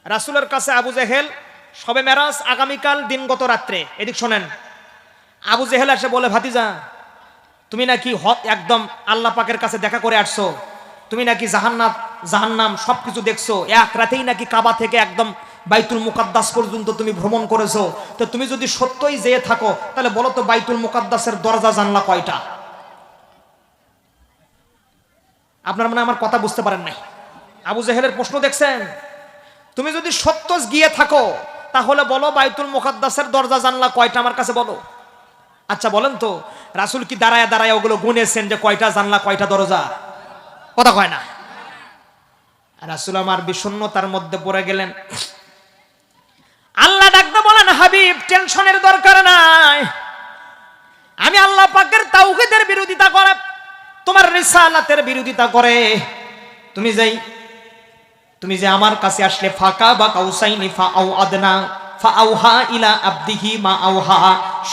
রাসূলের কাছে আবু জেহেল শবে মেরাজ আগামীকাল দিনগত রাত্রে, এদিক শোনেন, আবু জেহেল এসে বলে, ভাতিজা তুমি নাকি একদম আল্লাহ পাকের কাছে দেখা করে আসছো, তুমি নাকি জাহান্নাত জাহান্নাম সবকিছু দেখছো, এক রাতেই নাকি কাবা থেকে একদম বাইতুল মুকাদ্দাস পর্যন্ত তুমি ভ্রমণ করেছো, তো তুমি যদি সত্যই যেয়ে থাকো তাহলে বলো তো বাইতুল মুকাদ্দাসের দরজা জানলা কয়টা? আপনার মানে আমার কথা বুঝতে পারেন নাই। আবু জেহেলের প্রশ্ন দেখছেন, তুমি যদি সত্য গিয়ে থাকো তাহলে বলো বাইতুল মুকাদ্দাসের দরজা জানলা কয়টা আমার কাছে বলো। আচ্ছা বলেন তো, রাসূল কি দাঁড়ায় দাঁড়ায় ওগুলো গুনেছেন যে কয়টা জানলা কয়টা দরজা? কথা কয় না। রাসূল আমার বিষণ্ণতার মধ্যে পড়ে গেলেন। আল্লাহ ডাকতে বলেন, হাবিব টেনশনের দরকার নাই, আমি আল্লাহ পাকের তাওহীদের বিরোধিতা করে, তোমার রিসালাতের বিরোধিতা করে তুমি যে আমার কাছে আসলে, ফাকা বা কাউসাইনি ফা আও আদনা ফা আওহা ইলা আবদিহি মা আওহা,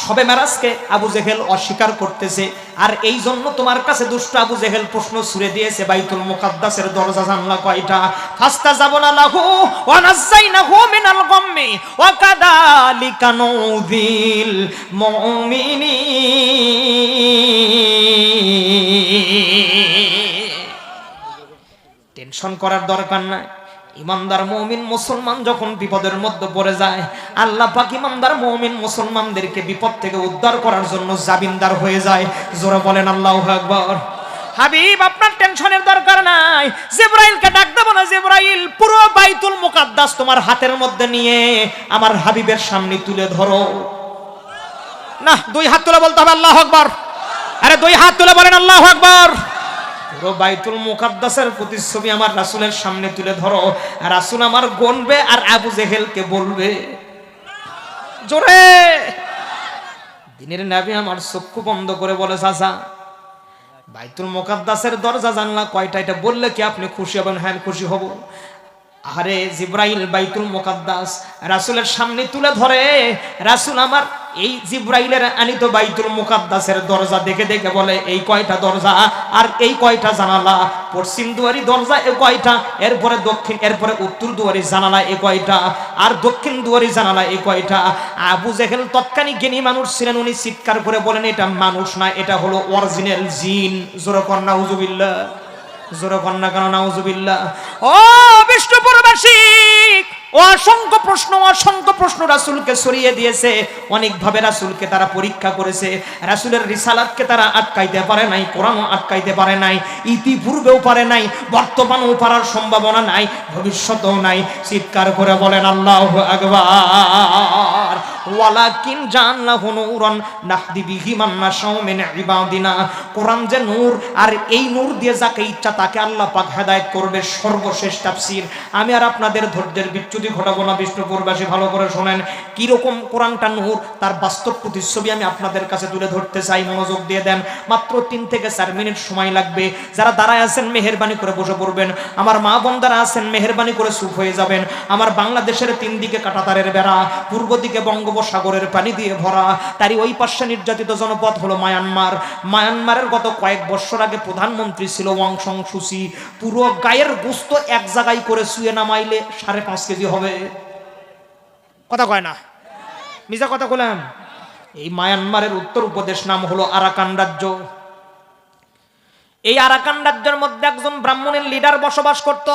শবে মেরাজকে আবু জেহেল অস্বীকার করতেছে, আর এই জন্য তোমার কাছে দুষ্ট আবু জেহেল প্রশ্ন ছুড়ে দিয়েছে বাইতুল মুকাদ্দাসের দরজা জানলা কয়টা? ফাস্তাজাবনা লাহু ওয়া নাযাইনাহু মিনাল গাম্মি ওয়া কাদালিকা নুযিল মুমিনিন। টেনশন করার দরকার নাই। ইমানদার মুমিন মুসলমান যখন বিপদের মধ্যে পড়ে যায়, আল্লাহ পাক ইমানদার মুমিন মুসলমানদেরকে বিপদ থেকে উদ্ধার করার জন্য জামিনদার হয়ে যায়। জোরে বলেন আল্লাহু আকবার। হাবিব আপনার টেনশনের দরকার নাই, জিবরাইলকে ডাক দেব না, জিবরাইল পুরো বাইতুল মুকাদ্দাস তোমার হাতের মধ্যে নিয়ে আমার হাবিবের সামনে তুলে ধরো। না, দুই হাত তুলে বলতে হবে আল্লাহু আকবার। আরে দুই হাত তুলে বলেন আল্লাহু আকবার। পুরো বাইতুল মুকাদ্দাসের প্রতিচ্ছবি আমার রাসূলের সামনে তুলে ধরো। রাসূল আমার গনবে আর আবু জেহেলকে বলবে, জোরে। দিনের নবী আমার চক্ষু বন্ধ করে বলে, চাচা বাইতুল মুকাদ্দাসের দরজা জানলা কয়টা এটা বললে কি আপনি খুশি হবেন? হ্যাঁ খুশি হব। আরে জিবরাইল বাইতুল মুকাদ্দাস রাসূলের সামনে তুলে ধরে, রাসূল আমার এই জিবরাইলের আনিত বাইতুল মুকাদ্দাসের দরজা দেখে দেখে বলে, এই কয়টা দরজা আর এই কয়টা জানালা? পশ্চিম দুয়ারি দরজা এ কয়টা, এরপরে দক্ষিণ, এরপরে উত্তর দুয়ারি জানালা এ কয়টা, আর দক্ষিণ দুয়ারি জানালা এ কয়টা? আবু জেহেল তৎকালীন জ্ঞানী মানুষ ছিলেন, উনি চিৎকার করে বলেন, এটা মানুষ না, এটা হলো অরিজিনাল জিন। জোরে কর নাউজুবিল্লাহ, জোরে কর না কেন নাউজুবিল্লাহ। ও বিষ্ণুপুরবাসী, অসংখ্য প্রশ্ন রাসূলকে ছড়িয়ে দিয়েছে, অনেকভাবে রাসূলকে তারা পরীক্ষা করেছে, রাসূলের রিসালাতকে তারা আটকাইতে পারে নাই, কোরআনও আটকাইতে পারে নাই, ইতিপূর্বেও পারে নাই, বর্তমানেও পারার সম্ভাবনা নাই, ভবিষ্যতেও নাই। চিৎকার করে বলেন আল্লাহু আকবার। ওয়ালাকিন জাআলনাহু নূরান নাহদি বিহি মান নাশাউ মিন ইবাদিনা। কোরআন যে নূর, আর এই নূর দিয়ে যাকে ইচ্ছা তাকে আল্লাহ পাক হেদায়েত করবে। সর্বশেষ তাফসীর। আমি আর আপনাদের ধৈর্যের বিচ্যুতি ঘটাবো না, বিষ্ণুপুরবাসী ভালো করে শোনেন। কিরকম কোরআনটা নূর তার বাস্তব প্রতিচ্ছবি আমি আপনাদের কাছে তুলে ধরতে চাই, মনোযোগ দিয়ে দেন। মাত্র 3 থেকে 4 মিনিট সময় লাগবে। যারা দাঁড়ায় আছেন মেহেরবানি করে বসে পড়বেন, আমার মা বোনদারা আছেন মেহেরবানি করে চুপ হয়ে যাবেন। আমার বাংলাদেশের 3 দিকে কাঁটাতারের বেড়া, পূর্ব দিকে বঙ্গোপসাগরের পানি দিয়ে ভরা, তারই ওই পাশে নির্যাতিত জনপদ হলো মায়ানমার। মায়ানমারের গত কয়েক বছর আগে প্রধানমন্ত্রী ছিল ওয়াং সং সুচি। পুরো গায়ের গোস্ত এক জায়গায় করে শুয়ে নামাইলে 5.5 কেজি হবে। কথা কয় না, মিজা কথা বললাম। এই মায়ানমারের উত্তর উপদেশ নাম হলো আরাকান রাজ্য। এই আরাকান রাজ্যের মধ্যে একজন ব্রাহ্মণের লিডার বসবাস করত,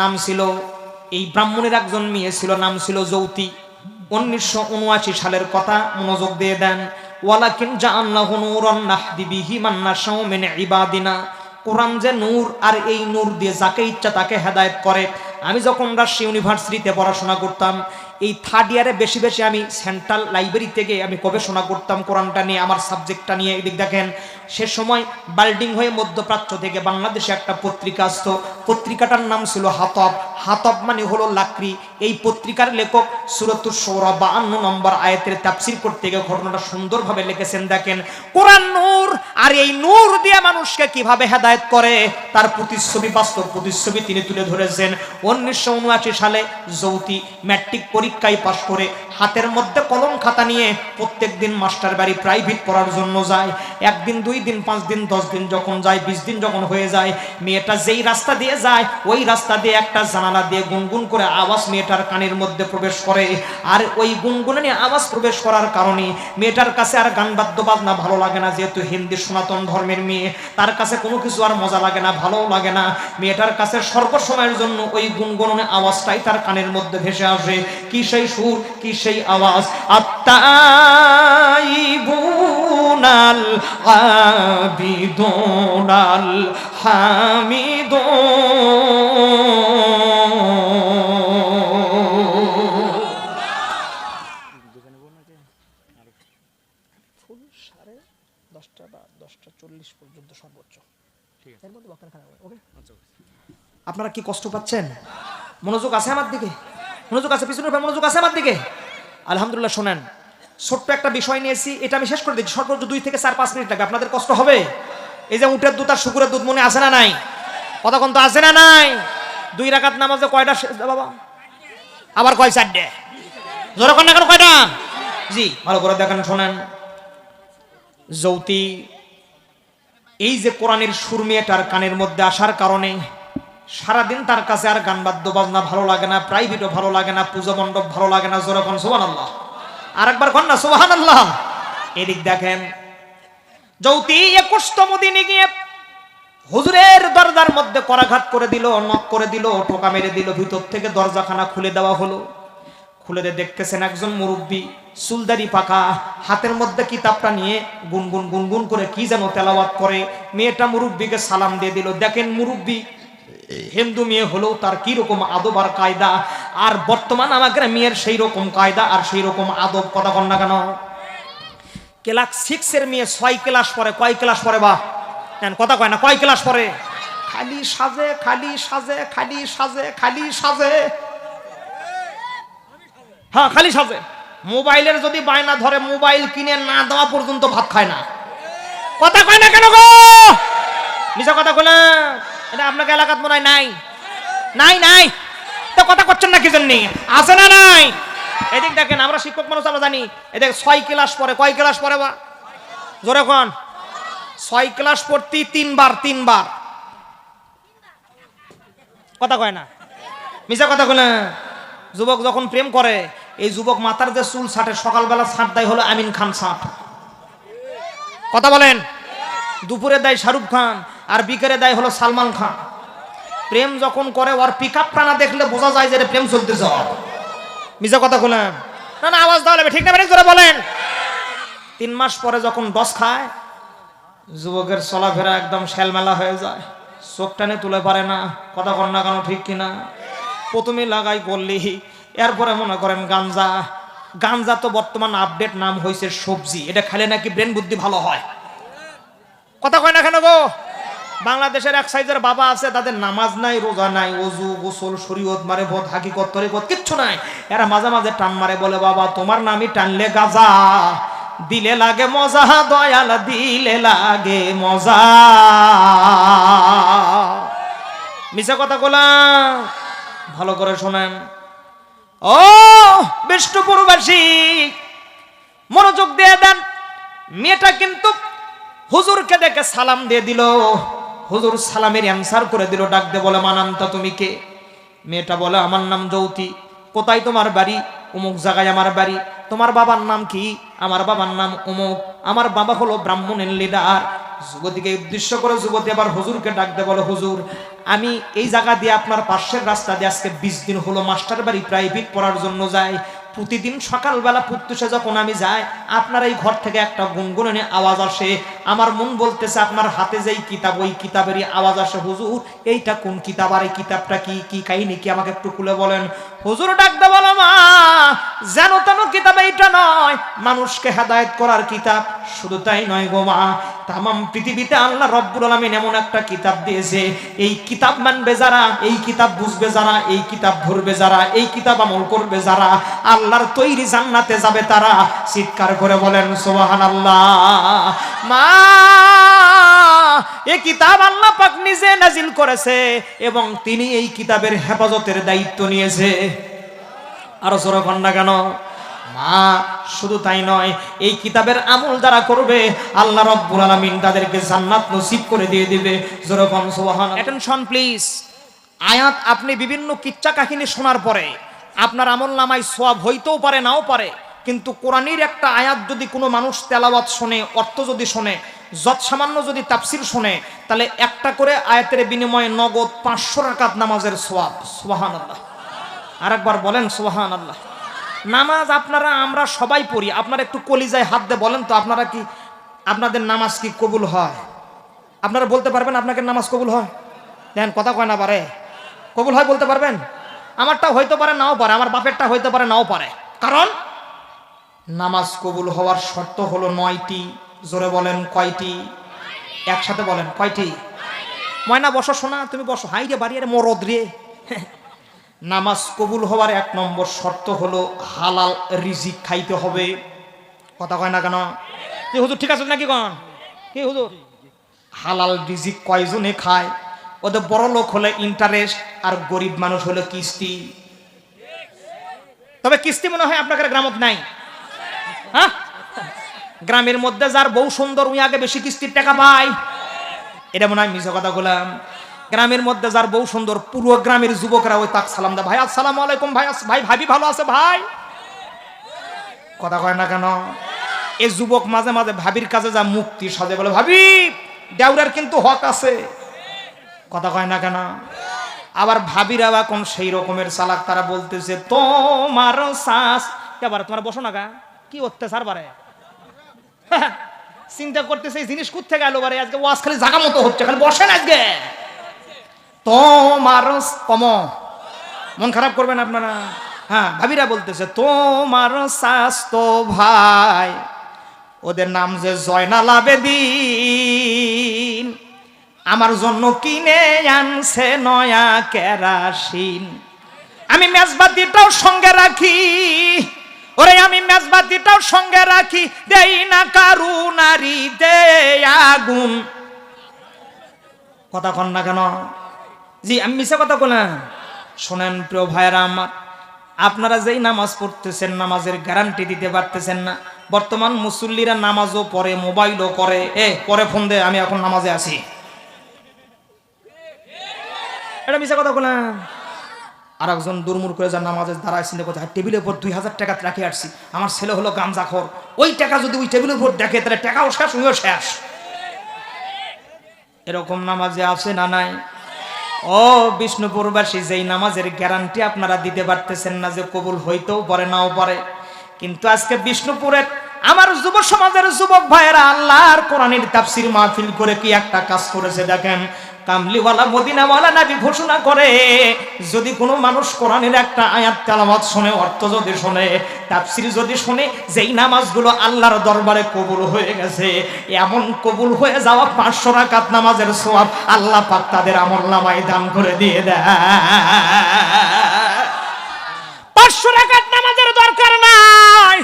নাম ছিল, এই ব্রাহ্মণের একজন মেয়ে ছিল, নাম ছিল যৌতি। 1979 সালের কথা, মনোযোগ দিয়ে দেন। ওয়ালাকিন জাআলনাহু নূরান নাহদি বিহি মান নাশাউ মিন ইবাদিনা। কোরআন যে নূর, আর এই নূর দিয়ে যাকে ইচ্ছা তাকে হেদায়েত করে। আমি যখন রাজশাহী ইউনিভার্সিটিতে পড়াশোনা করতাম, এই 3rd ইয়ারে বেশি বেশি আমি সেন্ট্রাল লাইব্রেরি থেকে আমি গবেষণা করতাম কোরআনটা নিয়ে, আমার সাবজেক্টটা নিয়ে। এদিক দেখেন, সে সময় বাল্ডিং হয়ে মধ্যপ্রাচ্য থেকে বাংলাদেশে একটা পত্রিকা আসতো, পত্রিকাটার নাম ছিল হাতব। হাতব মানে হলো লাকড়ি। এই পত্রিকার লেখক সূরাতুশ শুরা 52 নম্বর আয়াতের তাফসীর করতে গিয়ে ঘটনাটা সুন্দরভাবে লিখেছেন। দেখেন, কোরআন নূর, আর এই নূর দিয়ে মানুষকে কিভাবে হেদায়েত করে তার প্রতিচ্ছবি, বাস্তব প্রতিচ্ছবি তিনি তুলে ধরেছেন। 1979 সালে যৌতি ম্যাট্রিক পরীক্ষায় পাশ করে হাতের মধ্যে কলম খাতা নিয়ে প্রত্যেক দিন মাস্টার বাড়ি প্রাইভেট পড়ার জন্য যায়। একদিন 2 দিন 5 দিন 10 দিন যখন যায় 20 দিন যখন হয়ে যায়, মেয়েটা যেই রাস্তা দিয়ে যায় ওই রাস্তা দিয়ে একটা জানালা দিয়ে গুনগুন করে আওয়াজ মেয়েটার কানের মধ্যে প্রবেশ করে। আর ওই গুনগুনানি আওয়াজ প্রবেশ করার কারণে মেয়েটার কাছে আর গান বাদ্য বাজনা ভালো লাগে না, যেহেতু হিন্দু সনাতন ধর্মের মেয়ে, তার কাছে কোনো কিছু আর মজা লাগে না, ভালো লাগে না। মেয়েটার কাছে সর্বসময়ের জন্য ওই গুনগুনানি আওয়াজটাই তার কানের মধ্যে ভেসে আসে। কি সেই সুর, কি সেই আওয়াজ, আত্তাইবুনাল আবিদুনাল হামিদুন। ফুল 10:30 বা 10:40 পর্যন্ত সর্বোচ্চ। এর মধ্যে বক্তা খারাপ হবে, ওকে? আপনারা কি কষ্ট পাচ্ছেন? মনোযোগ আছে আমার দিকে? মনোযোগ আছে? পিছনের মনোযোগ আছে আমার দিকে? আলহামদুলিল্লাহ। শোনেন, ছোট্ট একটা বিষয় নিয়েছি, এটা আমি শেষ করে দিচ্ছি। সর্বোচ্চ 2 থেকে 4-5 মিনিট লাগবে, আপনাদের কষ্ট হবে। এই যে উটের দুধ আর শুকুরের দুধ মনে আছে না নাই? কতক্ষণ তো আছে না নাই? 2 রাকাত নামাজে কয়টা বাবা? আবার কয়? 4টে। জোরে কোন না কেন, কয়টা? জি, ভালো করে দেখেন, শোনেন। যৌতি এই যে কোরআনের সুর মেয়েটার কানের মধ্যে আসার কারণে সারাদিন তার কাছে আর গান বাদ্য বাজনা ভালো লাগে না, প্রাইভেটও ভালো লাগে না, পূজা মণ্ডপ ভালো লাগে না। জোরে কোন সুবহানাল্লাহ। আরেকবার কোন না সুবহানাল্লাহ। এদিক দেখেন, যৌতি 21তম দিনে গিয়ে হুজুরের দরজার মধ্যে করাঘাত করে দিল, নক করে দিল, টোকা মেরে দিল। ভিতর থেকে দরজাখানা খুলে দেওয়া হলো। খুলে দিয়ে দেখতেছেন একজন মুরব্বী, চুলদারি পাকা, হাতের মধ্যে কিতাবটা নিয়ে গুনগুন গুনগুন করে কি যেন তেলাওয়াত করে। মেয়েটা মুরব্বীকে সালাম দিয়ে দিল। দেখেন, মুরব্বী হিন্দু মেয়ে হলেও তার কি রকম আদব আর কায়দা, আর বর্তমান আমাদের মেয়ের সেই রকম কায়দা আর সেই রকম আদব। কথা কন না কেন? ক্লাস 6 এর মেয়ে 6 ক্লাস পরে। কয় ক্লাস পরে বা? কথা কয় না, কয় ক্লাস পরে? খালি সাজে, খালি সাজে, খালি সাজে, খালি সাজে। হ্যাঁ, খালি সাজে। মোবাইলের যদি বায়না ধরে, মোবাইল কিনে না দেওয়া পর্যন্ত ভাত খায় না। কথা কয় না কেন গো? মিছা কথা কয় না। এটা আপনাকে এলাকাত মনে হয় নাই? নাই নাই তো কথা করছেন না কি জন্য? আছে না নাই? এদিক দেখেন, আমরা শিক্ষক মানুষ, আমরা জানি। এদিকে 6 ক্লাস পরে। কয় ক্লাস পরে বা? জোরে কোন। 6 ক্লাস পড়তে 3 বার। কথা কয় না, মিছা কথা কয় না। যুবক যখন প্রেম করে, এই যুবক মাথার যে চুল ছাটে, সকালবেলা ছাট দেয় হলো আমিন খান ছাট। কথা বলেন। দুপুরে দেয় শাহরুখ খান, আর বিকেলে দেয় হলো সালমান খান। প্রেম যখন করে, ওর পিকআপ টানা দেখলে বোঝা যায় যে প্রেম চলতেছে। মিছা কথা বলেন না? না, আওয়াজ দেওয়া লাগবে, ঠিক না? জোরে বলেন। 3 মাস পরে যখন ডস খায়, যুবকের চলাফেরা একদম শ্যালমেলা হয়ে যায়, চোখ টানে তুলে পারে না। কথা কন না কেন, ঠিক কিনা? প্রথমে লাগাই করলি, এরপরে মনে করেন গাঞ্জা। গাঞ্জা তো বর্তমান আপডেট নাম হয়েছে সবজি। এটা খেলে নাকি ব্রেন বুদ্ধি ভালো হয়। কথা কয় না কেন গো? বাংলাদেশের এক সাইজের বাবা আছে, তাদের নামাজ নাই, রোজা নাই, ওযু গোসল শরীয়ত মারে ভদ হাকিকত তরিকত কিচ্ছু নাই। এরা মাঝে মাঝে টান মারে, বলে বাবা তোমার নামই টানলে গাজা, দিলে লাগে মজা, দয়াল দিলে লাগে মজা। মিছা কথা বললাম? ভালো করে শোনেন। ও বিষ্ণুপুরবাসী, মনোযোগ দিয়ে দেন। মেয়েটা কিন্তু হুজুরকে দেখে সালাম দিয়ে দিল। হুজুর সালামের অ্যান্সার করে দিল, ডাক দিয়ে বলে, মানান্তা তুমি কে? মেয়েটা বলে, আমার নাম যৌতি। কোথায় তোমার বাড়ি? অমুক জায়গায় আমার বাড়ি। তোমার বাবার নাম কি? আমার বাবার নাম অমুক। আমার বাবা হলো ব্রাহ্মণের লিডার। যুবতীকে উদ্দেশ্য করে যুবতী আবার হুজুরকে ডাক দিয়ে বলে, হুজুর আমি এই জায়গা দিয়ে আপনার পাশের রাস্তা দিয়ে আজকে 20 দিন হলো মাস্টার বাড়ি প্রাইভেট পড়ার জন্য যাই। প্রতিদিন সকালবেলা পুত্তুষে যখন আমি যাই, আপনার এই ঘর থেকে একটা গুনগুননে আওয়াজ আসে। আমার মন বলতেছে আপনার হাতে যেই কিতাব, ওই কিতাবেরই আওয়াজ আসে। হুজুর এইটা কোন কিতাব, আর এই কিতাবটা কি, কি কাহিনী কি, আমাকে একটু খুলে বলেন। হুজুর ডাকতে বলো, মা যেন তেন কিতাব এইটা নয়, মানুষকে হেদায়েত করার কিতাব। শুধু তাই নয় গো মা, তামাম পৃথিবীতে আল্লাহ রব্বুল আলামিন এমন একটা কিতাব দিয়েছে, এই কিতাব মানবে যারা, এই কিতাব বুঝবে যারা, এই কিতাব ধরবে যারা, এই কিতাব আমল করবে যারা, আল্লাহর তৈরি জান্নাতে যাবে তারা। চিৎকার করে বলেন সুবহানাল্লাহ। মা এই কিতাব আল্লাহ পাক নিজে নাজিল করেছে এবং তিনি এই কিতাবের হেফাজতের দায়িত্ব নিয়েছে। আরো জোরে কন্যা কেন? মা শুধু তাই নয়, এই কিতাবের আমল যারা করবে আল্লাহ রাব্বুল আলামিন তাদেরকে জান্নাত নসিব করে দিয়ে দিবে। জোরে বল সুবহানাল্লাহ। Attention please. আয়াত আপনি বিভিন্ন কিচ্ছা কাহিনী শোনার পরে আপনার আমল নামায় সওয়াব হইতেও পারে নাও পারে, কিন্তু কোরআনের একটা আয়াত যদি কোনো মানুষ তেলাওয়াত শোনে, অর্থ যদি শোনে, যত সামান্য যদি তাফসির শোনে, তাহলে একটা করে আয়াতের বিনিময়ে নগদ 500 রাকাত নামাজের সওয়াব। সুবহানাল্লাহ। আরেকবার বলেন সুবহানাল্লাহ। নামাজ আপনারা আমরা সবাই পড়ি, আপনারা একটু কলিজায় হাত দিয়ে বলেন তো, আপনারা কি আপনাদের নামাজ কি কবুল হয়? আপনারা বলতে পারবেন আপনাদের নামাজ কবুল হয়? দেন কথা কয় না পারে, কবুল হয় বলতে পারবেন? আমারটা হইতে পারে নাও পারে, আমার বাপেরটা হইতে পারে নাও পারে, কারণ নামাজ কবুল হওয়ার শর্ত হলো 9টি। জোরে বলেন কয়টি? একসাথে বলেন কয়টি? ময়না বসো শোনা, তুমি বসো। হাই রে বাড়ি রে মরদ রে। নামাজ কবুল হওয়ার 1 নম্বর শর্ত হলো হালাল রিজিক খাইতে হবে। কথা কয় না কেন? কি হুজুর ঠিক আছে নাকি কন? কি হুজুর? হালাল রিজিক কয়জনে খায়? ওদের বড় লোক হলে ইন্টারেস্ট, আর গরিব মানুষ হলে কিস্তি। তবে কিস্তি মনে হয় আপনাদের গ্রামত নাই। হ্যাঁ, গ্রামের মধ্যে যার বউ সুন্দর উনি আগে বেশি কিস্তির টাকা পায়। এটা মনে হয় মিছা কথা বললাম। গ্রামের মধ্যে যার বউ সুন্দর, পুরো গ্রামের যুবকরা ওই তাক সালাম দেয়, ভাই আসসালামু আলাইকুম, ভাই ভাই ভাবি ভালো আছে ভাই। কথা কয় না কেন? এই যুবক মাঝে মাঝে ভাবির কাছে যা মুক্তি সাজে বলে, ভাবি দেউরার কিন্তু হক আছে। কথা কয় না কেন? আবার ভাবিরা বা কোন সেই রকমের চালাক, তারা বলতেছে তোমার শ্বাস এবার তোমার বসো না গা, কি অত্যাচার বারে। চিন্তা করতেছে এই জিনিস কোথা থেকে এলো বারে, আজকে ওয়াজ খালি জায়গা মতো হচ্ছে, খালি বসেন আজকে। তোমার কম মন খারাপ করবেন আপনারা। হ্যাঁ, ভাবিরা বলতেছে তোমার স্বাস্থ্য ভাই, ওদের নাম যে জয়নাল আবেদিন, আমার জন্য কিনে আনছে নয়া কেরাসিন। আমি মেজবাতিটাও সঙ্গে রাখি, ওরে আমি মেজবাতিটাও সঙ্গে রাখি, দেই না কারু নারী দে আগুন। কথা কন না কেন? জি আমি মিশা কথা কোনা। শোনেন প্রিয় ভাইরা আমার, আপনারা যেই নামাজ পড়তেছেন নামাজের গ্যারান্টি দিতে পারতেছেন না। বর্তমান মুসল্লিরা নামাজও পড়ে, মোবাইলও করে, পরে ফোন দে আমি এখন নামাজে আছি। এটা মিশা কথা কোনা। আর একজন দুর্মুর করে যার নামাজে দাঁড়াইছিল, কোথায় টেবিলের উপর 2000 টাকা রাখে আসছি, আমার ছেলে হলো গাঞ্জাখোর, ওই টাকা যদি ওই টেবিলের উপর দেখে তাহলে টাকাও শেষ, উনিও শেষ। এরকম নামাজে আছে না নাই? ও বিষ্ণুপুরবাসী, যেই নামাজের গ্যারান্টি আপনারা দিতে পারতেছেন না যে কবুল হইতেও পারে নাও পারে, কিন্তু আজকে বিষ্ণুপুরের আমার যুব সমাজের যুবক ভাইয়েরা আল্লাহর কোরআনের তাফসীর মাহফিল করে কি একটা কাজ করেছে দেখেন। কামলিওয়ালা মদিনাওয়ালা নবী ঘোষণা করে, যদি কোনো মানুষ কোরআনের একটা আয়াত তেলাওয়াত শুনে, অর্থ যদি শুনে, তাফসীর যদি শুনে, যেই নামাজগুলো আল্লাহর দরবারে কবুল হয়ে গেছে, এমন কবুল হয়ে যাওয়া 500 রাকাত নামাজের সওয়াব আল্লাহ পাক তাদের আমলনামায় দান করে দিয়ে দেয়। 500 রাকাত নামাজের দরকার নাই।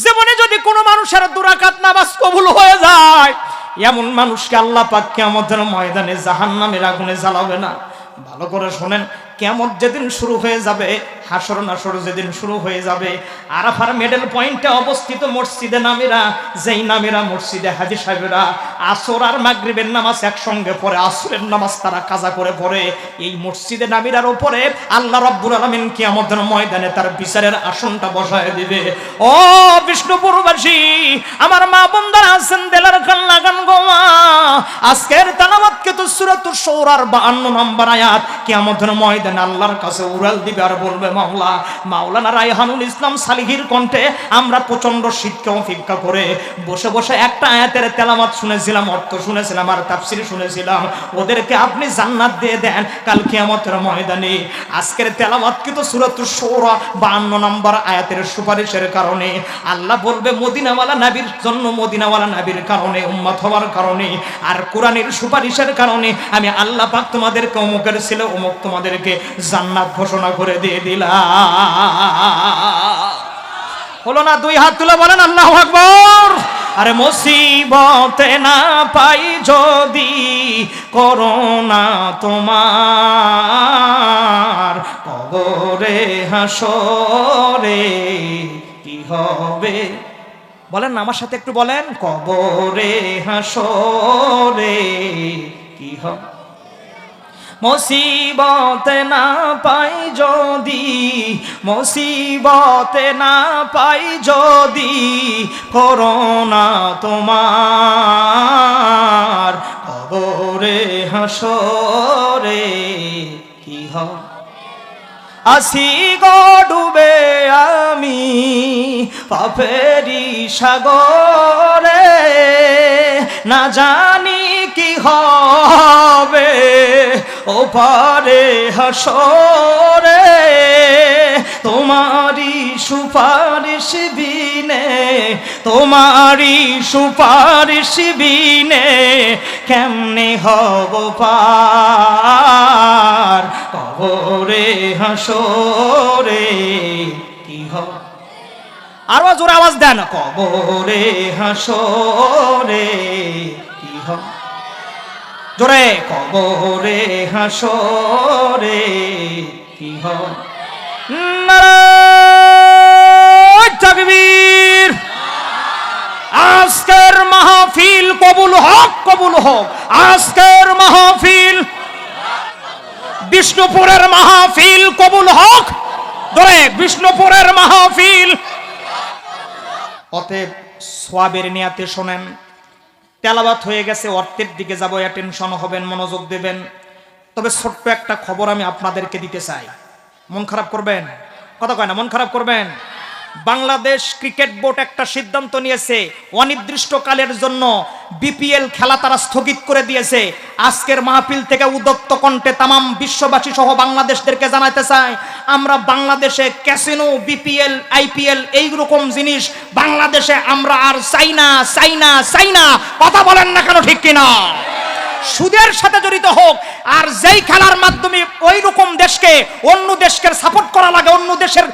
জীবনে যদি কোনো মানুষের 2 রাকাত নামাজ কবুল হয়ে যায়, এমন মানুষকে আল্লাহ পাক কিয়ামতের ময়দানে জাহান্নামের আগুনে জ্বালাবে না। ভালো করে শোনেন, কিয়ামত যেদিন শুরু হয়ে যাবে, হাসর নাসর যেদিন শুরু হয়ে যাবে, আরাফার মিডল পয়েন্টে অবস্থিত মসজিদে নামেরা, যেই নামেরা মসজিদে হাজী সাহেবেরা আসর আর মাগরিবের নামাজ একসঙ্গে পড়ে, আসরের নামাজ তারা কাজা করে পড়ে, এই মসজিদে নামেরার উপরে আল্লাহ রাব্বুল আলামিন কিয়ামতের ময়দানে তার বিচারের আসনটা বসায় দিবে। ও বিষ্ণুপুরবাসী আমার মা বোনরা আছেন, দেলার কান লাগান গো মা, আজকের তেলাওয়াত কিন্তু সূরাতুশ শুরার 52 নম্বর আয়াত কিয়ামতের ময়দানে আল্লাহর কাছে উড়াল দিবে আর বলবে, মাওলা। মাওলানা রায়হানুল ইসলাম সালিহির কণ্ঠে আমরা প্রচন্ড শীতকে অপেক্ষা করে বসে বসে একটা আয়াতের তেলাওয়াত শুনেছিলাম, অর্থ শুনেছিলাম আর তাফসীর শুনেছিলাম, ওদেরকে আপনি জান্নাত দিয়ে দেন কাল কিয়ামতের ময়দানে। আজকের তেলাওয়াত কিন্তু সূরাতুশ শুরা 52 নম্বর আয়াতের সুপারিশের কারণে আল্লাহ বলবে, মদিনাওয়ালা নবীর জন্য, মদিনাওয়ালা নবীর কারণে, উম্মত হওয়ার কারণে আর কোরআনের সুপারিশের কারণে আমি আল্লাহ পাক তোমাদেরকে অমুকের ছেলে অমুক তোমাদেরকে জান্নাত ঘোষণা করে দিয়ে দিলাম। হলো না? 2 হাত তুলে বলেন আল্লাহু আকবার। আরে মুসিবতে না পাই যদি করোনা তোমার, কবরে হাসরে কি হবে, বলেন না আমার সাথে একটু বলেন, কবরে হাসরে কি হবে, মুসিবত না পাই যদি, মুসিবত না পাই যদি, করোনা তোমার কবরে হাসরে কি হবে, আসি গো ডুবে আমি পাপেরি সাগরে, না জানি কি হবে ও পারে হাসরে, তোমারি সুপারিশ বিনে, তোমারি সুপারিশ বিনে কেমনে হব পার কবরে হাসরে কি হবে, আরো জোরে আওয়াজ দেন, কবরে হাসরে কি হবে, জোরে, কবরে হাসরে কি হবে, নারায়ে তাকবীর। আজকের মাহফিল কবুল হোক, কবুল হোক, আজকের মাহফিল, বিষ্ণুপুরের মাহফিল কবুল হোক, ধরে বিষ্ণুপুরের মাহফিল। অতএব সওয়াবের নিয়াতে শোনেন, তেলাওয়াত হয়ে গেছে, অর্থের দিকে যাব, অ্যাটেনশন হবেন, মনোযোগ দেবেন। তবে ছোট্ট একটা খবর আমি আপনাদেরকে দিতে চাই, মন খারাপ করবেন, কথা কয় না, মন খারাপ করবেন। বাংলাদেশ ক্রিকেট বোর্ড একটা সিদ্ধান্ত নিয়েছে, অনির্দিষ্টকালের জন্য বিপিএল খেলা তারা স্থগিত করে দিয়েছে। আজকের মাহফিল থেকে উদ্যত্ত কণ্ঠে তামাম বিশ্ববাসী সহ বাংলাদেশদেরকে জানাতে চাই, আমরা বাংলাদেশে ক্যাসিনো, বিপিএল, আইপিএল এই রকম জিনিস বাংলাদেশে আমরা আর চাই না, চাই না, চাই না। কথা বলেন না কেন, ঠিক কিনা? সুদের সাথে জড়িত হোক, আর যেই খেলার মাধ্যমে ওই রকম দেশকে, অন্য দেশকে সাপোর্ট করা লাগে, অন্য দেশের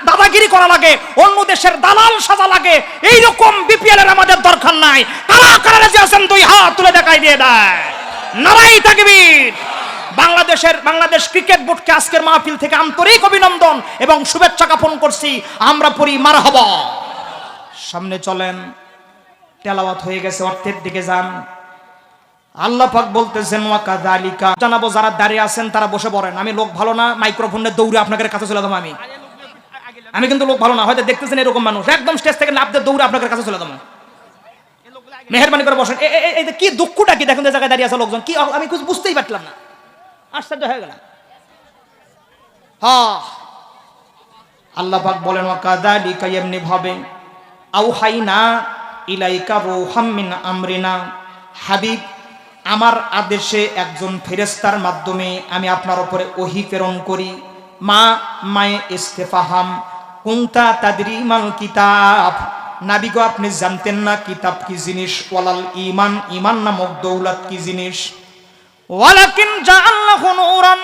দাদাগিরি করা লাগে, অন্য দেশের দালাল সাজা লাগে, এইরকম বিপিএল এর আমাদের দরকার নাই। কারা কারা রাজি আছেন দুই হাত তুলে দেখাই দিয়ে দেয়, নারায়ে তাকবীর। বাংলাদেশ ক্রিকেট বোর্ডকে আজকের মাহফিল থেকে আন্তরিক অভিনন্দন এবং শুভেচ্ছা জ্ঞাপন করছি। আমরা পড়ি মারহাবা। সামনে চলেন, তেলাওয়াত হয়ে গেছে, অর্থের দিকে যান। আল্লাহ পাক বলতেছেন ওয়া কাযালিকা, জানাবো যারা দাঁড়িয়ে আছেন তারা বসে পড়েন। আমি লোক ভালো না, মাইক্রোফোনে দৌড়ে আপনাদের কাছে চলে যাবো। আমি কিন্তু লোক ভালো না, হয়তো দেখতেছেন এরকম মানুষ একদম স্টেজ থেকে লাফ দিয়ে দৌড়ে আপনাদের কাছে চলে যাবো। মেহেরবানি করে বসেন। এই কি দুঃখটা কি দেখুন, জায়গায় দাঁড়িয়ে আছে লোকজন, কি আমি কিছু বুঝতেই পারলাম না, আশ্চর্য হয়ে গেলাম। হ্যাঁ, আল্লাহ পাক বলেন ওয়া কাযালিকা, এমনি ভাবে, আওহাইনা ইলাইকা রূহাম মিন আমরিনা, হাবিব আমার আদেশে একজন ফেরেশতার মাধ্যমে আমি আপনার উপরে ওহী প্রেরণ করি। মা মায়ে ইস্তেফাহাম, কুনতা তাদরি মাল কিতাব, নবী গো আপনি জানতেন না কিতাব কি জিনিস, ওয়ালাল ঈমান, ঈমান নামক দৌলত কি জিনিস, ওয়ালাকিন জাআলনাহু নূরান,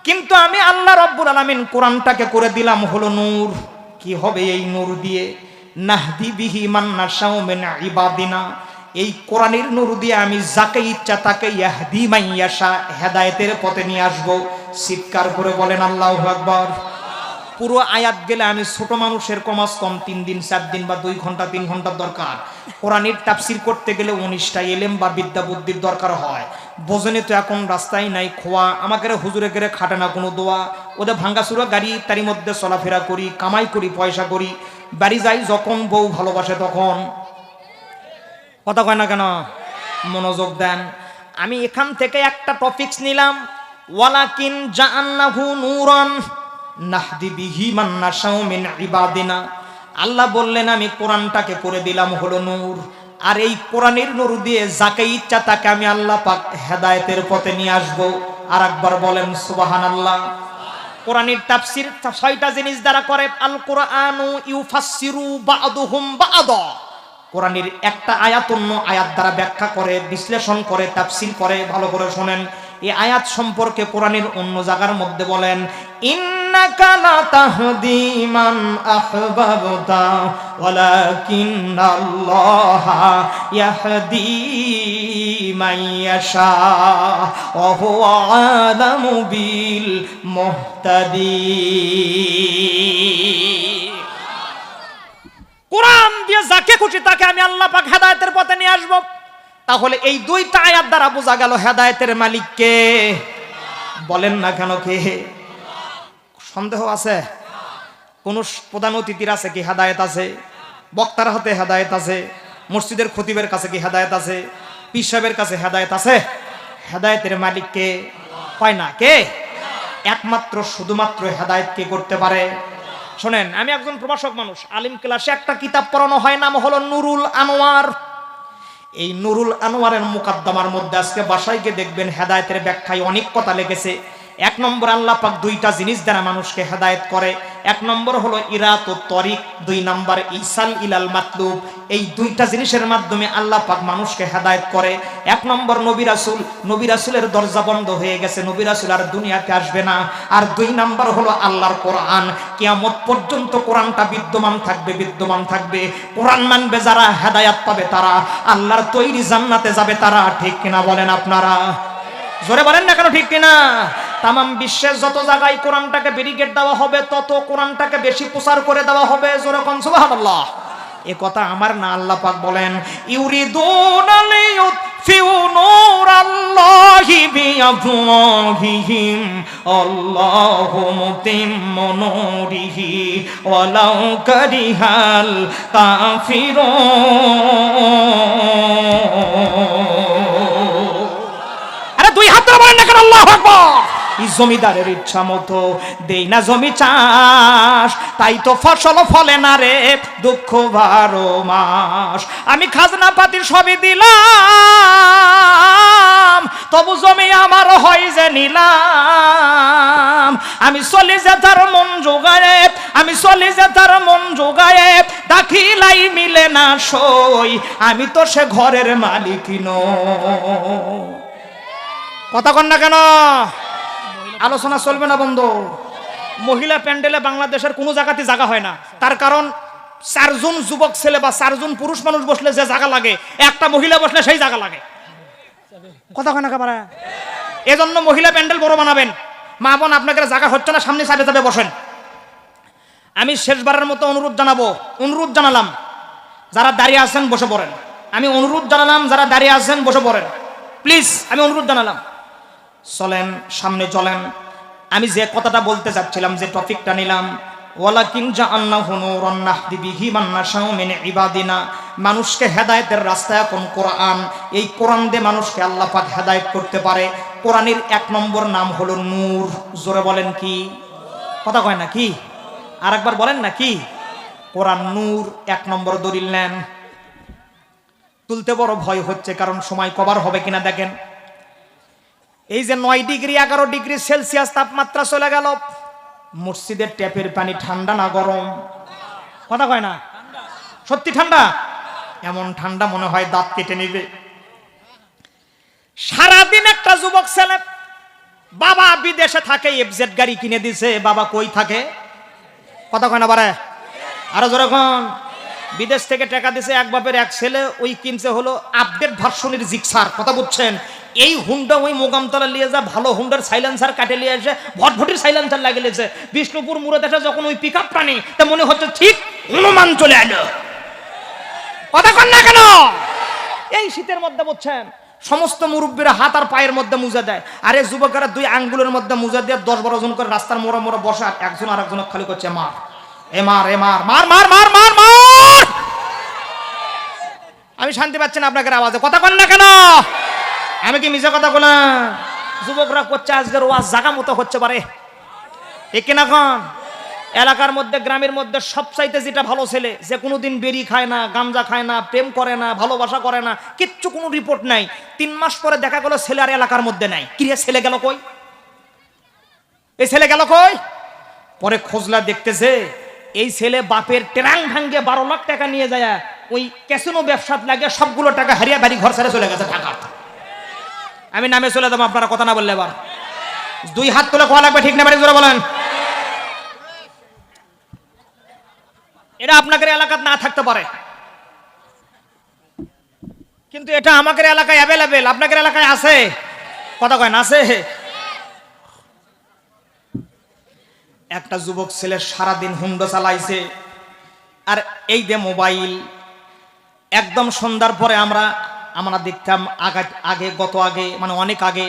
কিন্তু আমি আল্লাহ রাব্বুল আলামিন কোরআনটাকে করে দিলাম হলো নূর। কি হবে এই নূর দিয়ে? নাহদি বিহি মান নাশাউ মিন ইবাদিনা, এই কোরআনের নূর দিয়ে আমি যাকে ইচ্ছা তাকে ইয়াহদি মাইয়াশা, হেদায়েতের পথে নিয়ে আসব। চিৎকার করে বলেন আল্লাহু আকবার। পুরো আয়াত গেলে আমি ছোট মানুষের কমাস কম 3 দিন 4 দিন বা 2 ঘন্টা 3 ঘন্টা দরকার। কোরআনের তাফসীর করতে গেলে 19টা এলেম বা বিদ্যা বুদ্ধির দরকার হয়। বোঝেনি তো এখন রাস্তায় নাই খোয়া, আমাকে হুজুরে গেলে খাটে না কোনো দোয়া, ওদের ভাঙ্গাচুরা গাড়ি, তারই মধ্যে চলাফেরা করি, কামাই করি, পয়সা করি, বাড়ি যাই যখন বউ ভালোবাসে তখন। কথা কয় না কেন? মনোযোগ দেন। আমি এখান থেকে একটা টপিকস নিলাম, ওয়ালাকিন জাআলনাহু নূরান নাহদি বিহি মান নাশাউ মিন ইবাদিনা। আল্লাহ বললেন আমি কোরআনটাকে করে দিলাম হলো নূর, আর এই কোরআনের নূর দিয়ে যাকে ইচ্ছা তাকে আমি আল্লাহ পাক হেদায়েতের পথে নিয়ে আসব। আর একবার বলেন সুবহানাল্লাহ। কোরআনের তাফসীর 6টা জিনিস দ্বারা করে। আল কোরআনু ইউফাসসিরু বা'দুহুম বা'দা, কোরআনের একটা আয়াত অন্য আয়াত দ্বারা ব্যাখ্যা করে, বিশ্লেষণ করে, তাফসীর করে। ভালো করে শুনেন, এই আয়াত সম্পর্কে কোরআনের অন্য জায়গার মধ্যে বলেন ইন্নাকা লা তাহদি মান আহবাবতা ওয়ালাকিন্নাল্লাহা ইয়াহদি মান ইয়াশা ওয়া হুয়া আলামু বিল মুহতাদিন। খুশি তাকে আমি আল্লাহ পাক হেদায়েতের পথে নিয়ে আসব। তাহলে এই দুইটা আয়াত দ্বারা বোঝা গেল হেদায়েতের মালিক কে? বলেন না কেন কে? সন্দেহ আছে? কোন প্রধান অতিথির আছে কি হেদায়েত আছে? বক্তার হাতে হেদায়েত আছে? মসজিদের খতিবের কাছে কি হেদায়েত আছে? পীর সাহেবের কাছে হেদায়েত আছে? হেদায়েতের মালিক কে? হয় না কে? একমাত্র শুধুমাত্র হেদায়েত কে করতে পারে? শোনেন, আমি একজন প্রভাষক মানুষ, আলিম ক্লাসে একটা কিতাব পড়ানো হয়, নাম হলো নুরুল আনোয়ার। এই নুরুল আনোয়ারের মুকাদ্দমার মধ্যে আজকে বাসায় গিয়ে দেখবেন হেদায়েতের ব্যাখ্যায় অনেক কথা লিখেছে। এক নম্বর, আল্লাহ পাক দুইটা জিনিস দ্বারা মানুষকে হেদায়েত করে। এক নম্বর হলো ইরাতুত তরিক, দুই নম্বর ইসাল ইলাল মাতলুব। এই দুইটা জিনিসের মাধ্যমে আল্লাহ পাক মানুষকে হেদায়েত করে। এক নম্বর নবী রাসূল, নবী রাসূলের দরজা বন্ধ হয়ে গেছে, নবী রাসূল আর দুনিয়াতে আসবে না। আর দুই নম্বর হলো আল্লাহর কোরআন, কিয়ামত পর্যন্ত কোরআনটা বিদ্যমান থাকবে, বিদ্যমান থাকবে। কোরআন মানবে যারা হেদায়েত পাবে তারা, আল্লাহর তৈরি জান্নাতে যাবে তারা। ঠিক কিনা বলেন আপনারা? জোরে বলেন না কেন ঠিক কিনা? তামাম বিশ্বের যত জায়গায় কোরআনটাকে ব্যারিকেড দেওয়া হবে, তত কোরআনটাকে বেশি প্রচার করে দেওয়া হবে। জোরে কোন সুবহানাল্লাহ। এ কথা আমার না, আল্লাহ পাক বলেন ইউরিদুনা লিয়ুতফিউ নূরাল্লাহি বিআফওয়াহিহিম আল্লাহু মুতিম্মু নূরিহি ওয়ালাউ কারিহাল কাফিরুন। আরে দুই হাত ধরে বলেন না কেন আল্লাহু আকবার। জমিদারের ইচ্ছা মতো দেই না জমি চাষ, তাই তো ফসল ফলে না রে দুঃখ 12 মাস। আমি খাজনা পাতি সবই দিলাম, তবু জমি আমার হয় যে নিলাম। আমি চলি যে তার মন জোগায়ে, আমি চলি যে তার মন জোগায়ে, দাখিলাই মিলে না সই, আমি তো সে ঘরের মালিক নই। কথা কন না কেন? আলোচনা চলবে না বন্ধু। মহিলা প্যান্ডেলে বাংলাদেশের কোনো জায়গাতে জায়গা হয় না, তার কারণ 4 জন যুবক ছেলে বা 4 জন পুরুষ মানুষ বসলে যে জায়গা লাগে, একটা মহিলা বসলে সেই জায়গা লাগে। কথা কয় না কাবারা? এজন্য মহিলা প্যান্ডেল বড় বানাবেন। মা বোন, আপনাকে জায়গা হচ্ছে না, সামনে সাইডে যাবে বসেন। আমি শেষবারের মতো অনুরোধ জানালাম, যারা দাঁড়িয়ে আছেন বসে পড়েন। আমি অনুরোধ জানালাম, যারা দাঁড়িয়ে আছেন বসে পড়েন প্লিজ। আমি অনুরোধ জানালাম, চলেন সামনে চলেন। আমি যে কথাটা বলতে যাচ্ছিলাম, যে টপিকটা নিলাম, ওয়ালাকিন জাআলনাহু নূরান নাহদি বিহি মান নাশাউ মিন ইবাদিনা। মানুষকে হেদায়েতের রাস্তা এখন কোরআন। এই কোরআন দিয়ে মানুষকে আল্লাহ পাক হেদায়েত করতে পারে। কোরআনের 1 নম্বর নাম হলো নূর। জোরে বলেন কি? কথা কয় না কি? আরেকবার বলেন না কি? কোরআন নূর 1 নম্বর দলিল নেন। তুলতে বড় ভয় হচ্ছে, কারণ সময় কভার হবে কিনা দেখেন। এই যে 9 ডিগ্রি 11 ডিগ্রি সেলসিয়াস তাপমাত্রা চলে গেল, মসজিদের ট্যাপের পানি ঠান্ডা না গরম? কথা কয় না? সত্যি ঠান্ডা? এমন ঠান্ডা মনে হয় দাঁত কেটে নিবে। সারাদিন একটা যুবক ছেলে, বাবা বিদেশে থাকে, এফজেড গাড়ি কিনে দিছে। বাবা কই থাকে? কথা কয় না বারে? আরো যখন বিদেশ থেকে টাকা দিছে, এক বাপের এক ছেলে, ওই কিনছে হলো আপডেট ভার্সনের জিক্সার। কথা বুঝছেন? এই হুন্ডা ওই মোগামতলা নিয়ে যা, ভালো হুন্ডার সাইলেন্সার কাটে নিয়ে এসে ভটভটির সাইলেন্সার লাগিয়েছে। বিষ্ণুপুর মুরাদ এসে যখন ওই পিক আপ টানি, তা মনে হচ্ছে ঠিক হনুমান চলে এলো। কথা কন না কেন? এই শীতের মধ্যে বুঝছেন, সমস্ত মুরব্বীরা হাত আর পায়ের মধ্যে মুজা দেয়। আরে যুবকেরা 2 আঙ্গুলের মধ্যে মুজা দিয়ে 10-12 জন করে রাস্তার মোড়ে মোড়ে বসে, আর একজন আর একজনের খালি করছে মার এমার এমার মার মার মার মার মার। আমি শান্তি পাচ্ছি না আপনাদের আওয়াজে। কথা কন না কেন? আমি কি মিছে কথা বললাম? যুবকরা করছে আজকের ওয়াজ জাগা মতো হচ্ছে পারে, ঠিক কিনা কন? এলাকার মধ্যে, গ্রামের মধ্যে সবচাইতে যেটা ভালো ছেলে, যে কোনোদিন বেরি খায় না, গাঞ্জা খায় না, প্রেম করে না, ভালোবাসা করে না, কিচ্ছু কোনো রিপোর্ট নাই। 3 মাস পরে দেখা গেল ছেলে আর এলাকার মধ্যে নাই। কি রে, ছেলে গেল কই? এই ছেলে গেল কই? পরে খোঁজলা দেখতেছে এই ছেলে বাপের ট্রাং ভাঙ্গে 12 লাখ টাকা নিয়ে যায় ওই ক্যাসিনো ব্যবসাত লাগে, সবগুলো টাকা হারিয়ে বাড়ি ঘর ছেড়ে চলে গেছে ঢাকা। আমি নামে চলে যাবো, আপনারা কথা না বললে। এবার 2 হাত তুলে কোয়া লাগবে, ঠিক না বাড়ি জোরে বলেন। এটা আপনাদের এলাকায় না থাকতে পারে, কিন্তু এটা আমাদের এলাকায় অ্যাভেলেবেল। আপনাদের এলাকায় আছে? কথা কয় না? আছে। একটা যুবক ছেলে সারাদিন হুন্ডা চালাইছে, আর এই যে মোবাইল, একদম সন্ধ্যার পরে আমরা দেখতাম আগে মানে অনেক আগে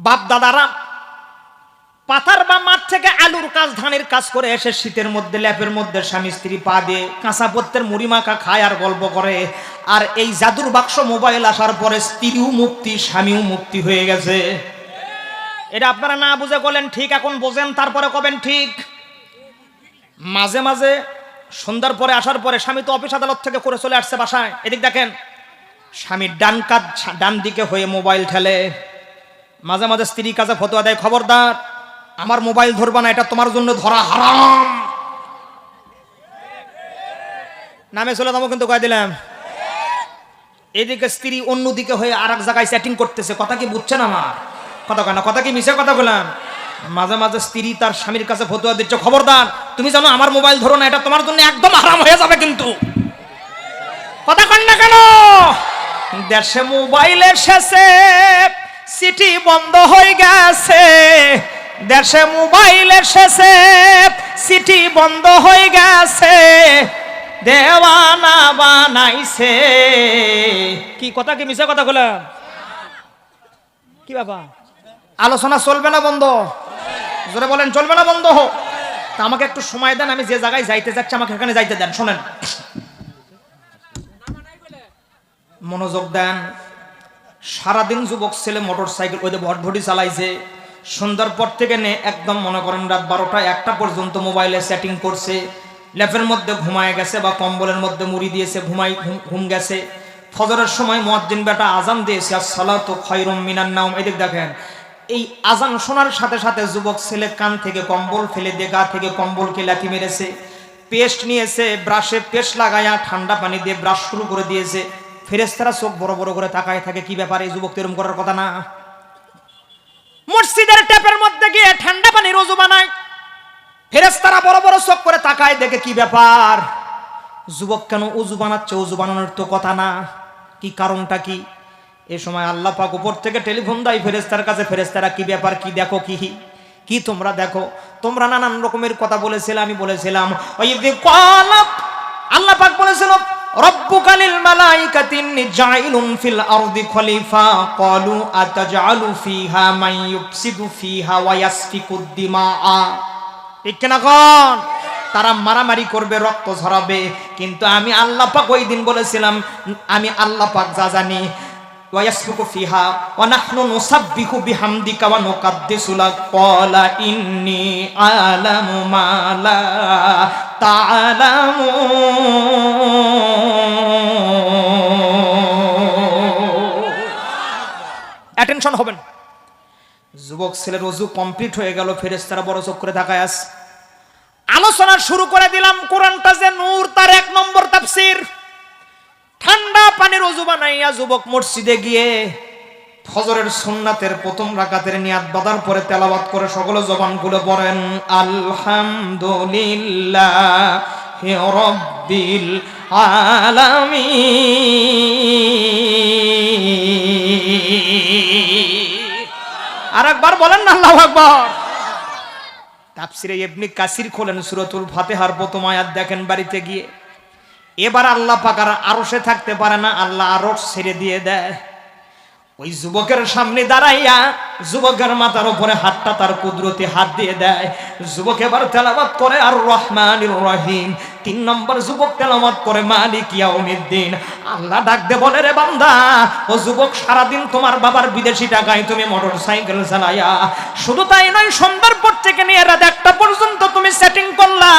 বাপ দাদারা পাতার বা মাঠ থেকে আলুর কাজ ধানের কাজ করে এসে শীতের মধ্যে ল্যাপের মধ্যে স্বামী স্ত্রী পা দিয়ে কাঁচা পত্তের মুড়ি মাখা খায় আর গল্প করে। আর এই জাদুর বাক্স মোবাইল আসার পরে স্ত্রীও মুক্তি স্বামীও মুক্তি হয়ে গেছে। এটা আপনারা না বুঝে বলেন ঠিক, এখন বোঝেন তারপরে কবেন ঠিক। মাঝে মাঝে সন্ধ্যার পরে আসার পরে স্বামী তো অফিস আদালত থেকে করে চলে আসছে বাসায়, এদিক দেখেন স্বামীর ডান দিকে হয়ে মোবাইল ঠেলে। মাঝে মাঝে স্ত্রী কাছে ফতোয়া দেয়, খবরদার আমার মোবাইল ধরবা না, এটা তোমার জন্য ধরা হারাম। নামে চলে যাবো কিন্তু কয়ে দিলাম। এদিকে স্ত্রী অন্যদিকে হয়ে আর এক জায়গায় সেটিং করতেছে। কথা কি বুঝছেন আমার? কথা কয় না, কথা কি মিশে কথা বললাম। মাঝে মাঝে স্ত্রী তার স্বামীর কাছে ফতোয়া দিচ্ছে, খবরদার তুমি জানো আমার মোবাইল ধরো না, এটা তোমার জন্য একদম হারাম হয়ে যাবে কিন্তু। কথা কন না কেন? দেশে মোবাইল এসেছে, সিটি বন্ধ হয়ে গেছে। দেশে মোবাইল এসেছে, সিটি বন্ধ হয়ে গেছে, দেওয়ানা বানাইছে। কি কথা কি মিশা কথা বললাম? কি বাবা আলোচনা চলবে না বন্ধ? জোরে বলেন চলবে না বন্ধ? তা আমাকে একটু সময় দেন, আমি যে জায়গায় যাইতে যাচ্ছি আমাকে এখানে যাইতে দেন। শোনেন, মনোযোগ দেন। সারাদিন যুবক ছেলে মোটর সাইকেল ওই ভটভটি চালাইছে, সন্ধ্যার পর থেকে নে একদম মনে করেন রাত 12টা 1টা পর্যন্ত মোবাইলে সেটিং করছে। ল্যাপের মধ্যে ঘুমায় গেছে বা কম্বলের মধ্যে মুড়ি দিয়েছে, ঘুম গেছে। ফজরের সময় মুয়াজ্জিন বেটা আজান দিয়েছে, আসসালাতু খায়রুম মিনান নাওম। এদিক দেখেন, এই আজান শোনার সাথে সাথে যুবক ছেলে কান থেকে কম্বল ফেলে দিয়ে গা থেকে কম্বলকে লাথি মেরেছে, পেস্ট নিয়েছে, ব্রাশে পেস্ট লাগায়া ঠান্ডা পানি দিয়ে ব্রাশ শুরু করে দিয়েছে। ফেরেশতারা চোখ বড় বড় করে তাকায় থাকে, কি ব্যাপার, এই যুবক এরকম করার কথা না। মসজিদের ট্যাপের মধ্যে গিয়ে ঠান্ডা পানির ওযু বানায়, ফেরেশতারা বড় বড় চোখ করে তাকায় দেখে কি ব্যাপার, যুবক কেন ওযু বানাচ্ছে? ওযু বানানোর তো কথা না, কি কারণটা কি? এই সময় আল্লাহ পাক উপর থেকে টেলিফোন দেয় ফেরেশতার কাছে, ফেরেশতারা কি ব্যাপার, কি দেখো, কি তোমরা দেখো? তোমরা নানান রকমের কথা বলেছিলে, আমি বলেছিলাম ওই যে আল্লাহ পাক বলেছিল রব্বুকা লিল মালাইকাতি ইন্নী জাইলুন ফিল আরদি খলিফা ক্বালু আতাজআলু ফিহা মান ইউফসিদু ফিহা ওয়া ইয়াসফিকুদ দিমাআ। ঠিক না কোন? তারা মারামারি করবে, রক্ত ঝরাবে, কিন্তু আমি আল্লাহ পাক ওই দিন বলেছিলাম, আমি আল্লাহ পাক যা জানি, ওয়া ইয়াসফিকু ফিহা ওয়া নাহনু নুসাব্বিহু বিহামদিকা ওয়া নুকাদ্দিসু লাক ক্বালা ইন্নী আ'লামু মা লা তা'লামুন। অ্যাটেনশন হবেন। যুবক ছেলের ওযু কমপ্লিট হয়ে গেল, ফেরেশতারা বড় চোখ করে তাকায় আছে। আলোচনা শুরু করে দিলাম, কোরআনটা যে নূর তার 1 নম্বর তাফসীর। ঠান্ডা পানির ওযু বানাইয়া যুবক মসজিদে গিয়ে ফজরের সুন্নাতের প্রথম রাকাতের নিয়াত বাঁধার পরে তেলাওয়াত করে সকলে জবান খুলে পড়েন আলহামদুলিল্লাহি রাব্বিল আলামিন। আরেকবার বলেন না আল্লাহু আকবার। তাফসীরে ইবনে কাসির খোলেন সূরাতুল ফাতিহার প্রথম আয়াত দেখেন বাড়িতে গিয়ে। এবার আল্লাহ পাক আর আরশে থাকতে পারে না, আল্লাহ আরশ ছেড়ে দিয়ে দেয়। ওই যুবকের সামনে দাঁড়াইয়া যুবকের মাথার উপরে হাতটা তার কুদরতি হাত দিয়ে দেয়। যুবক এবার তেলাওয়াত করে আর রহমানির রহিম। 3 নম্বর যুবক তেলাওয়াত করে মালিক ইয়াউমিদ্দিন। আল্লাহ ডাক দে বলে, রে বান্দা, ও যুবক, সারাদিন তোমার বাবার বিদেশি টাকায় তুমি মোটর সাইকেল চালাইয়া, শুধু তাই নয় সন্ধ্যার পর থেকে নিয়ে রাত 1টা পর্যন্ত তুমি সেটিং করলা।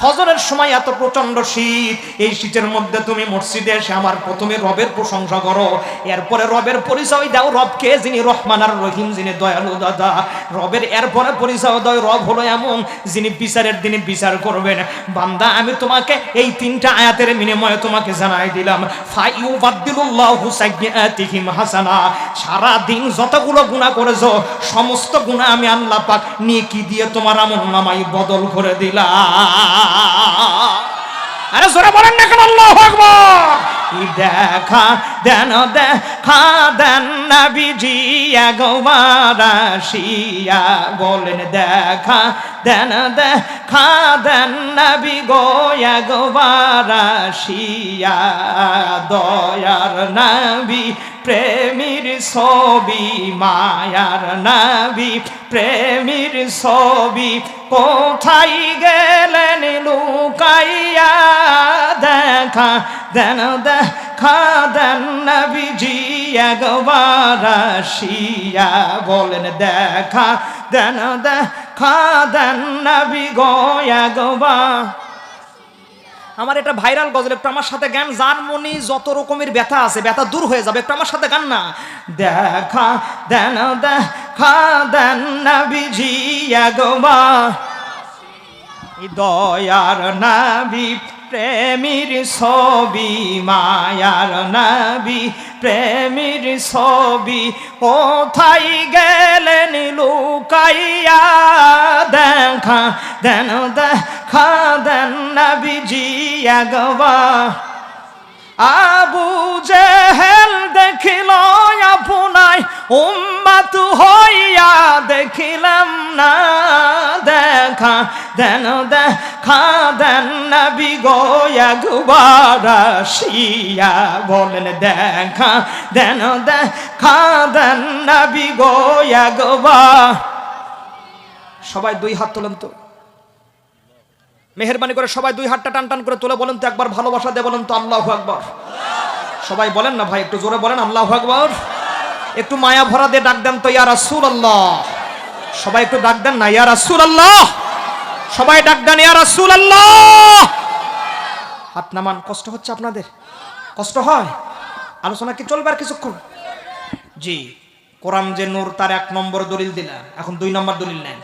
ফজরের সময় এত প্রচন্ড শীত, এই শীতের মধ্যে তুমি মসজিদে এসে আমার প্রথমে রবের প্রশংসা করো, এরপরে রবের পরিচয় দাও রবকে যিনি রহমান আর রহিম, যিনি দয়ালু দাদা। রবের এরপরে পরিচয় দাও রব হলো এমন যিনি বিচারের দিনে বিচার করবেন। বান্দা, আমি তোমাকে এই 3টা আয়াতের বিনিময়ে তোমাকে জানাই দিলাম, ফায়ুবাদদিলুল্লাহু সাইয়্যাতিহিম হাসানা। সারা দিন যতগুলো গুনাহ করেছো সমস্ত গুনাহ আমি আল্লাহ পাক নেকি দিয়ে তোমার আমলনামায় বদল করে দিলাম। আরে জোরে বলেন না কেন আল্লাহু আকবার। দেখা দেন দেখা দেন নবীজি একবার আসিয়া বলেন দেখা দেন দেখা দেন নবী গো একবার আসিয়া দয়ার নবী প্রেমের ছবি মায়ার নবী প্রেমের ছবি কোথায় গেলেন লুকাইয়া দেখা দেন দেখা দেন নবীজি একবার আসিয়া বলেন দেখা দেন দেখা দেন নবী গো একবার। আমার এটা ভাইরাল গজল, একটু আমার সাথে গান। যার মনে যত রকমের ব্যথা আছে ব্যথা দূর হয়ে যাবে, একটু আমার সাথে গান না। দেখা দেন দেখা দেন নবীজি একবার দয়ার নবী প্রেমের ছবি মায়ার নবী প্রেমের ছবি কোথায় গেলেন লুকাইয়া দেখা দেন দেখা দেন নবীজি একবার। আবু জেহেল দেখিল আপনায় উম্মত হইয়া দেখিলাম না দেখা দেন দেখা দেন নবী গো একবার আসিয়া বলেন দেখা দেন দেখা দেন নবী গো একবার। সবাই দুই হাত তোলেন তো, মেহেরবানি করে সবাই দুই হাতটা টান টান করে তুলে বলেন তো একবার ভালোবাসা দিয়ে বলেন তো আল্লাহু আকবার। সবাই বলেন না ভাই, একটু জোরে বলেন আল্লাহু আকবার। একটু মায়া ভরা দিয়ে ডাক দেন তো ইয়া রাসূলুল্লাহ। সবাই একটু ডাক দেন না ইয়া রাসূলুল্লাহ। সবাই ডাক দেন ইয়া রাসূলুল্লাহ। হাত নামান। কষ্ট হচ্ছে আপনাদের? কষ্ট হয়? আলোচনা কি চলবে আর কিছুক্ষণ? জি, কোরআন যে নূর তার 1 নম্বর দলিল দিলাম, এখন 2 নম্বর দলিল নেন।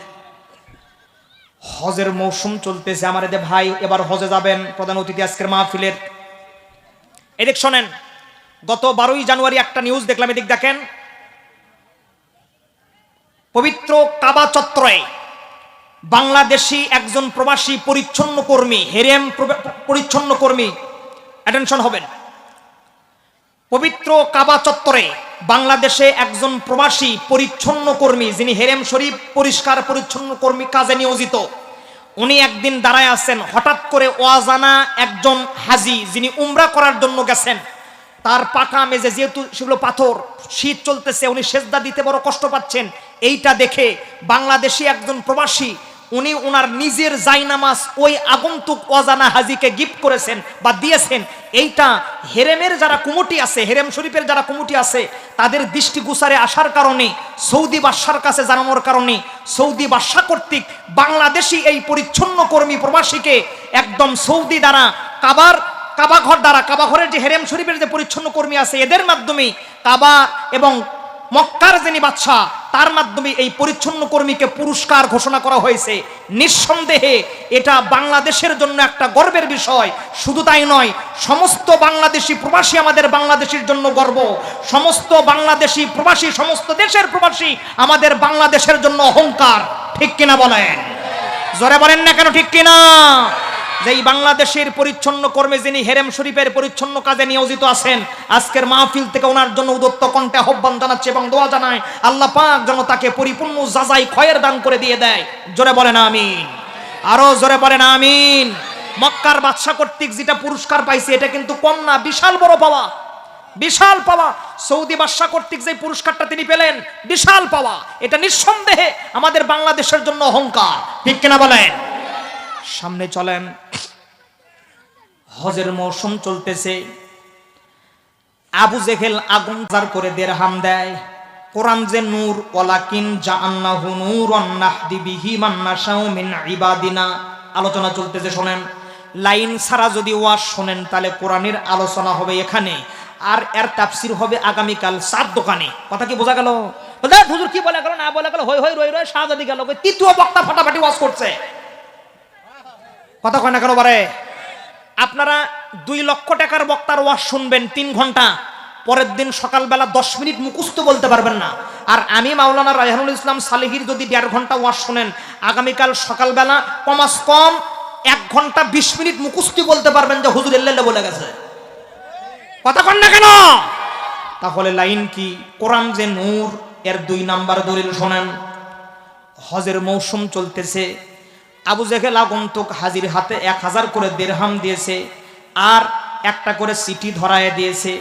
হজের মৌসুম চলতেছে আমার এদের ভাই, এবার হজে যাবেন প্রধান অতিথি আজকের মাহফিলের। এদিক শোনেন, গত 12ই জানুয়ারি একটা নিউজ দেখলাম, এদিক দেখেন। পবিত্র কাবা চত্বরে বাংলাদেশি একজন প্রবাসী পরিচ্ছন্ন কর্মী, হেরেম পরিচ্ছন্ন কর্মী, অ্যাটেনশন হবেন। পবিত্র কাবা চত্বরে বাংলাদেশে একজন প্রবাসী পরিচ্ছন্ন কর্মী, যিনি হেরেম শরীফ পরিষ্কার পরিচ্ছন্ন কর্মী কাজে নিয়োজিত, উনি একদিন দাঁড়ায় আছেন। হঠাৎ করে অজানা একজন হাজি, যিনি উমরা করার জন্য গেছেন, তার পাকা মেজে যেহেতু সেগুলো পাথর, শীত চলতেছে, উনি সেজদা দিতে বড় কষ্ট পাচ্ছেন। এইটা দেখে বাংলাদেশি একজন প্রবাসী, উনি ওনার নিজের জায়নামাজ ওই আগন্তুক অজানা হাজিকে গিফট করেছেন বা দিয়েছেন। এইটা হেরেমের যারা কমিটি আছে, হেরেম শরীফের যারা কমিটি আছে, তাদের দৃষ্টিগোচরে আসার কারণে, সৌদি বাদশার কাছে জানানোর কারণে, সৌদি বাদশা কর্তৃক বাংলাদেশি এই পরিচ্ছন্ন কর্মী প্রবাসীকে একদম সৌদি দ্বারা কাবাঘর দ্বারা, কাবাঘরের যে হেরেম শরীফের যে পরিচ্ছন্ন কর্মী আছে, এদের মাধ্যমে কাবা এবং মক্কার যিনি বাদশা, তার মাধ্যমে এই পরিচ্ছন্ন কর্মীকে পুরস্কার ঘোষণা করা হয়েছে। নিঃসন্দেহে এটা বাংলাদেশের জন্য একটা গর্বের বিষয়। শুধু তাই নয়, সমস্ত বাংলাদেশি প্রবাসী আমাদের বাংলাদেশের জন্য গর্ব। সমস্ত বাংলাদেশি প্রবাসী, সমস্ত দেশের প্রবাসী আমাদের বাংলাদেশের জন্য অহংকার। ঠিক কিনা বলেন? জোরে বলেন না কেন ঠিক কিনা? যেই বাংলাদেশের পরিচ্ছন্ন কর্মী, যিনি হেরেম শরীফের পরিচ্ছন্ন কাজে নিয়োজিত আছেন, আজকের মাহফিল থেকে ওনার জন্য উদত্ত কণ্ঠে আহ্বান জানাচ্ছে এবং দোয়া জানায় আল্লাহ পাক যেন তাকে পরিপূর্ণ যাচাই খয়ের দান করে দিয়ে দেয়। জোরে বলেন আমিন। আরো জোরে বলেন আমিন। মক্কার বাদশা কর্তৃক যেটা পুরস্কার পাইছে, এটা কিন্তু কম না, বিশাল বড় পাওয়া, বিশাল পাওয়া। সৌদি বাদশা কর্তৃক যে পুরস্কারটা তিনি পেলেন, বিশাল পাওয়া। এটা নিঃসন্দেহে আমাদের বাংলাদেশের জন্য অহংকার। ঠিক কিনা বলেন? সামনে চলেন, হজের মৌসুম চলতেছে। আবু জেহেল আগুন জার করে দিরহাম দেয়। কোরআন যে নূর, ওয়ালাকিন জাআলনাহু নূরান নাহদি বিহি মান নাশাউ মিন ইবাদিনা, আলোচনা চলতেছে। শোনেন, লাইন ছাড়া যদি ওয়াজ শোনেন তাহলে কোরআনের আলোচনা হবে এখানে, আর এর তাফসীর হবে আগামীকাল 4 দোকানে। কথা কি বোঝা গেল? হুজুর কি বলে গেল না বলে গেল, হই হই রই রই সাজাদি গেল, তৃতীয় বক্তা ফাটাফাটি ওয়াজ করছে। কথা কয় না কেন বারে? আপনারা 2 লক্ষ টাকার বক্তার ওয়াজ শুনবেন 3 ঘন্টা, পরের দিন সকালবেলা 10 মিনিট মুখস্থ বলতে পারবেন না। আর আমি মাওলানা রায়হানুল ইসলাম সালেহির যদি 1.5 ঘন্টা ওয়াজ শুনেন, আগামীকাল সকালবেলা কমাস কম 1 ঘন্টা 20 মিনিট মুখস্থ বলতে পারবেন যে হুজুর এল্লাল্লাহ বলে গেছে। কথা কন না কেন? তাহলে লাইন কি? কোরআন যে নূর, এর 2 নাম্বার দলিল শোনেন। হজের মৌসুম চলতেছে, আবু জেহেল আগন্তুক হাজির হাতে 1000 করে দিরহাম দিয়েছে, আর একটা করে চিঠি ধরায় দিয়েছে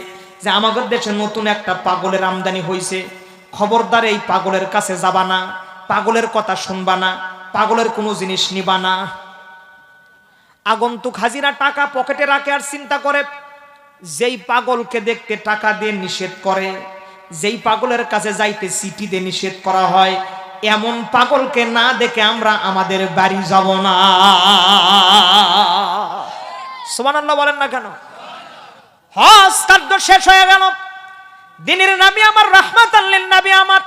যে আমাদের দেশে নতুন একটা পাগলের আমদানি হয়েছে, খবরদার এই পাগলের কাছে যাবা না, পাগলের কথা শুনবা না, পাগলের কোনো জিনিস নিবা না। আগন্তুক হাজিরা টাকা পকেটে রাখে আর চিন্তা করে, যেই পাগলকে দেখতে টাকা দিয়ে নিষেধ করে, যেই পাগলের কাছে যাইতে চিঠি দিয়ে নিষেধ করা হয়, এমন পাগলকে না দেখে আমরা আমাদের বাড়ি যাব না। সুবহানাল্লাহ বলেন না কেন? হজ কার্য শেষ হয়ে গেল, দিনের নবী আমার, রাহমাতাল লিল নবী আমার,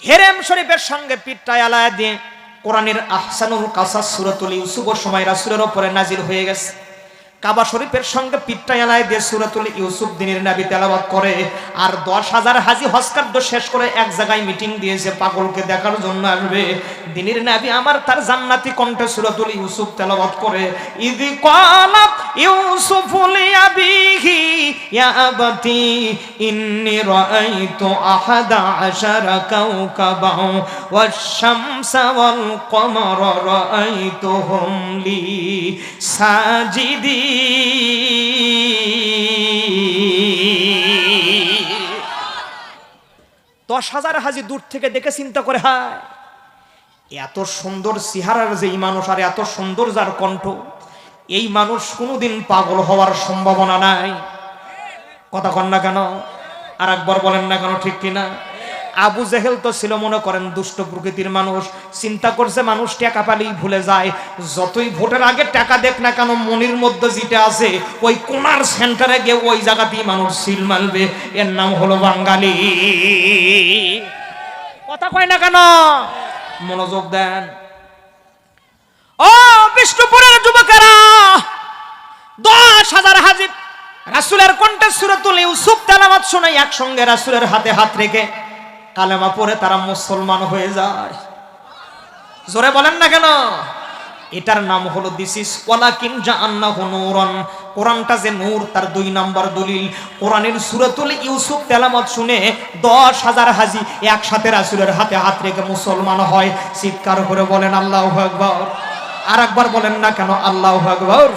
হেরেম শরীফের সঙ্গে পিঠটায় আলায়া দিয়ে কোরআনের আহসানুল কাসাস সূরাতুল ইউসুফ সময় রাসূলের উপরে নাজিল হয়ে গেছে। কাবা শরীফের সঙ্গে পিঠটায় আলায়া দিয়ে সূরাতুল ইউসুফ দিনের নবী তেলাওয়াত করে, আর 10,000 হাজী হজ কার্য শেষ করে এক জায়গায় মিটিং দিয়েছে, পাগলকে দেখার জন্য আসবে। দিনের নবী আমার তার জান্নাতি কণ্ঠে সূরাতুল ইউসুফ তেলাওয়াত করে, ইযি ক্বালা ইউসুফু লিআবিহি ইয়া আবাতি ইন্নী রাআইতু আহাদা আশারা কাওকাবান ওয়াশ-শামসা ওয়াল কমারা রাআইতুহুম লি সাজিদিন। 10,000 হাজী দূর থেকে দেখে চিন্তা করে, হায় এত সুন্দর চেহারার যে মানুষ, আর এত সুন্দর যার কণ্ঠ, এই মানুষ কোনোদিন পাগল হওয়ার সম্ভাবনা নাই। কথা কন না কেন? আর একবার বলেন না কেন? ঠিক কিনা? আবু জেহেল তো ছিল মনে করেন দুষ্ট প্রকৃতির মানুষ, চিন্তা করছে মানুষ টাকা পালেই ভুলে যায়, যতই ভোটের আগে টাকা দেখ না কেন মনির মধ্যে যেটা আছে ওই কোনার সেন্টারে গিয়ে ওই জায়গাতেই মানুষ সিল মারবে। এর নাম হলো বাঙালি। কথা কয় না কেন? মনোযোগ দেন। ও বিষ্ণুপুরের যুবকেরা, 10,000 হাজী রাসূলের কণ্ঠে সূরাতুল ইউসুফ তেলাওয়াত শোনায়, একসঙ্গে রাসূলের হাতে হাত রেখে কালেমা পড়ে তারা মুসলমান হয়ে যায়। জোরে বলেন না কেন? এটার নাম হলো দিস ইজ ওয়ালাকিন জাআন্নাহু নূরান। কোরআনটা যে নূর, তার 2 নাম্বার দলিল। কোরআনের সূরাতুল ইউসুফ তেলাওয়াত শুনে 10,000 হাজী একসাথে রাসূলের হাতে হাত রেখে মুসলমান হয়। চিৎকার করে বলেন আল্লাহু আকবার। আর একবার বলেন না কেন? আল্লাহু আকবার।